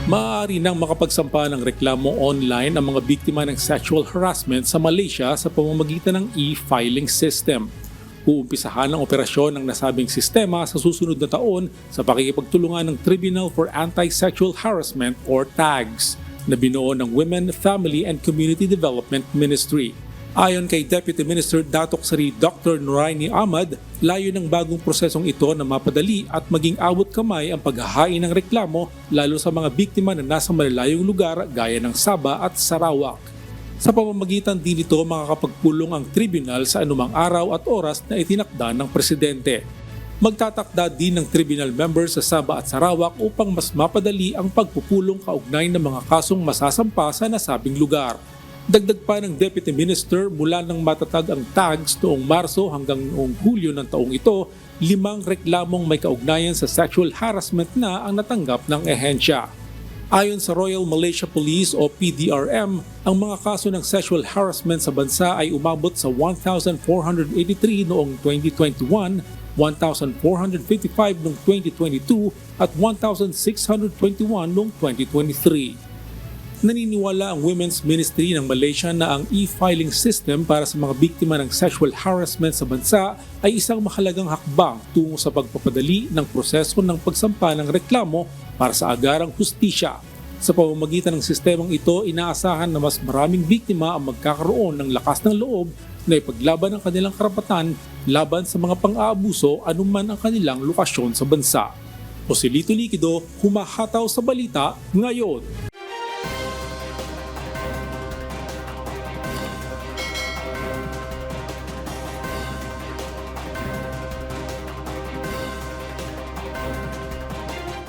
Maaari nang makapagsampa ng reklamo online ang mga biktima ng sexual harassment sa Malaysia sa pamamagitan ng e-filing system. Uumpisahan ang operasyon ng nasabing sistema sa susunod na taon sa pakikipagtulungan ng Tribunal for Anti-Sexual Harassment or TAGS na binuo ng Women, Family and Community Development Ministry. Ayon kay Deputy Minister Datuk Seri Dr. Nuraini Ahmad, layo ng bagong prosesong ito na mapadali at maging awat kamay ang paghahain ng reklamo lalo sa mga biktima na nasa malalayong lugar gaya ng Sabah at Sarawak. Sa pamamagitan din nito makakapagpulong ang tribunal sa anumang araw at oras na itinakda ng presidente. Magtatakda din ng tribunal members sa Sabah at Sarawak upang mas mapadali ang pagpupulong kaugnay ng mga kasong masasampa sa nasabing lugar. Dagdag pa ng Deputy Minister, mula nang matatag ang TAGS noong Marso hanggang noong Hulyo ng taong ito, 5 reklamong may kaugnayan sa sexual harassment na ang natanggap ng ehensya. Ayon sa Royal Malaysia Police o PDRM, ang mga kaso ng sexual harassment sa bansa ay umabot sa 1,483 noong 2021, 1,455 noong 2022 at 1,621 noong 2023. Naniniwala ang Women's Ministry ng Malaysia na ang e-filing system para sa mga biktima ng sexual harassment sa bansa ay isang mahalagang hakbang tungo sa pagpapadali ng proseso ng pagsampa ng reklamo para sa agarang hustisya. Sa pamamagitan ng sistemang ito, inaasahan na mas maraming biktima ang magkakaroon ng lakas ng loob na ipaglaban ang kanilang karapatan laban sa mga pang-aabuso anuman ang kanilang lokasyon sa bansa. Joselito Liquido, humahataw sa balita ngayon.